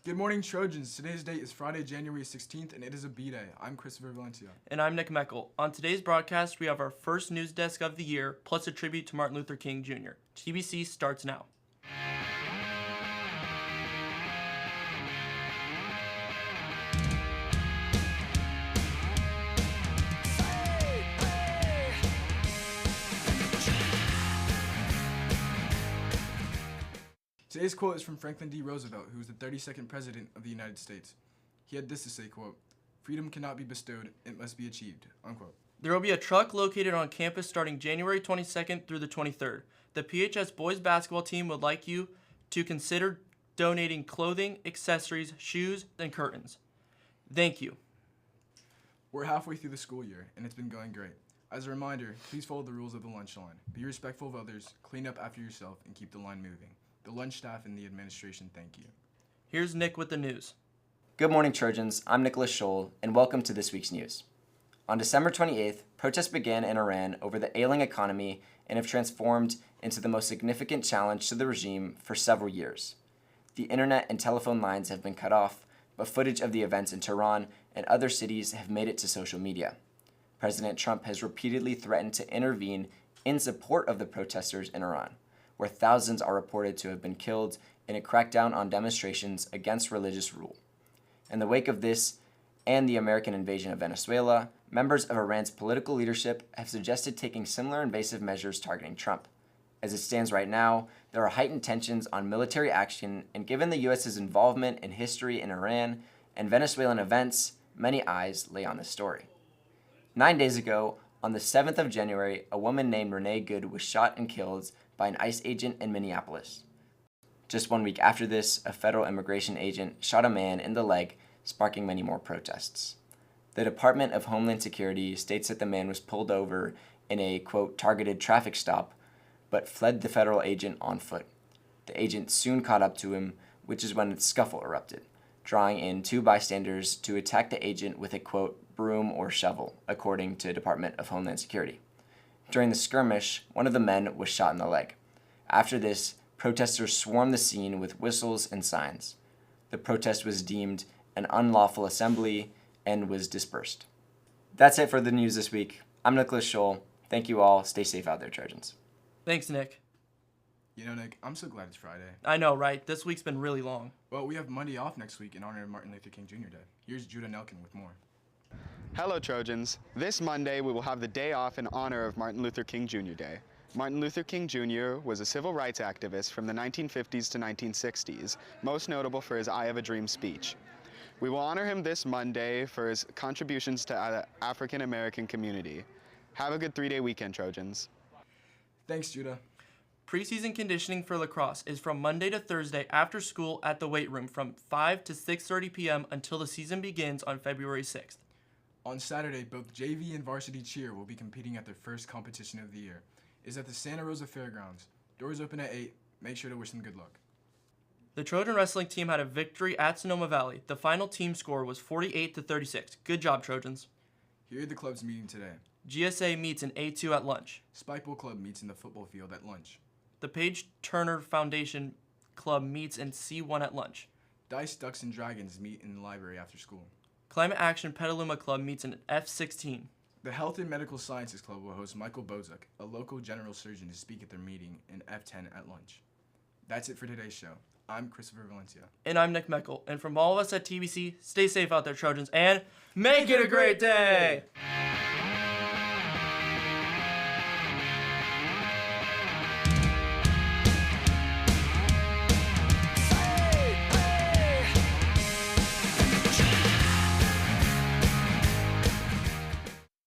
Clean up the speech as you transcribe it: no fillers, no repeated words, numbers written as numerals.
Good morning, Trojans. Today's date is Friday, January 16th, and it is a B-Day. I'm Christopher Valencia. And I'm Nick Meckel. On today's broadcast, we have our first news desk of the year, plus a tribute to Martin Luther King Jr. TBC starts now. Today's quote is from Franklin D. Roosevelt, who was the 32nd President of the United States. He had this to say, quote, "Freedom cannot be bestowed, it must be achieved," unquote. There will be a truck located on campus starting January 22nd through the 23rd. The PHS boys basketball team would like you to consider donating clothing, accessories, shoes, and curtains. Thank you. We're halfway through the school year, and it's been going great. As a reminder, please follow the rules of the lunch line. Be respectful of others, clean up after yourself, and keep the line moving. The lunch staff and the administration thank you. Here's Nick with the news. Good morning, Trojans. I'm Nicholas Scholl, and welcome to this week's news. On December 28th, protests began in Iran over the ailing economy and have transformed into the most significant challenge to the regime for several years. The internet and telephone lines have been cut off, but footage of the events in Tehran and other cities have made it to social media. President Trump has repeatedly threatened to intervene in support of the protesters in Iran, where thousands are reported to have been killed in a crackdown on demonstrations against religious rule. In the wake of this and the American invasion of Venezuela, members of Iran's political leadership have suggested taking similar invasive measures targeting Trump. As it stands right now, there are heightened tensions on military action, and given the U.S.'s involvement in history in Iran and Venezuelan events, many eyes lay on this story. 9 days ago, on the 7th of January, a woman named Renee Good was shot and killed by an ICE agent in Minneapolis. Just 1 week after this, a federal immigration agent shot a man in the leg, sparking many more protests. The Department of Homeland Security states that the man was pulled over in a, quote, targeted traffic stop, but fled the federal agent on foot. The agent soon caught up to him, which is when a scuffle erupted, drawing in two bystanders to attack the agent with a, quote, broom or shovel, according to Department of Homeland Security. During the skirmish, one of the men was shot in the leg. After this, protesters swarmed the scene with whistles and signs. The protest was deemed an unlawful assembly and was dispersed. That's it for the news this week. I'm Nicholas Scholl. Thank you all. Stay safe out there, Trojans. Thanks, Nick. You know, Nick, I'm so glad it's Friday. I know, right? This week's been really long. Well, we have Monday off next week in honor of Martin Luther King Jr. Day. Here's Judah Nelkin with more. Hello, Trojans. This Monday, we will have the day off in honor of Martin Luther King Jr. Day. Martin Luther King Jr. was a civil rights activist from the 1950s to 1960s, most notable for his I Have a Dream speech. We will honor him this Monday for his contributions to the African American community. Have a good 3-day weekend, Trojans. Thanks, Judah. Preseason conditioning for lacrosse is from Monday to Thursday after school at the weight room from 5 to 6:30 p.m. until the season begins on February 6th. On Saturday, both JV and varsity cheer will be competing at their first competition of the year. It's at the Santa Rosa Fairgrounds. Doors open at 8. Make sure to wish them good luck. The Trojan wrestling team had a victory at Sonoma Valley. The final team score was 48-36. Good job, Trojans. Here are the clubs meeting today. GSA meets in A2 at lunch. Spikeball Club meets in the football field at lunch. The Page Turner Foundation Club meets in C1 at lunch. Dice, Ducks, and Dragons meet in the library after school. Climate Action Petaluma Club meets in F16. The Health and Medical Sciences Club will host Michael Bozak, a local general surgeon, to speak at their meeting in F10 at lunch. That's it for today's show. I'm Christopher Valencia. And I'm Nick Meckel. And from all of us at TBC, stay safe out there, Trojans, and make it a great day!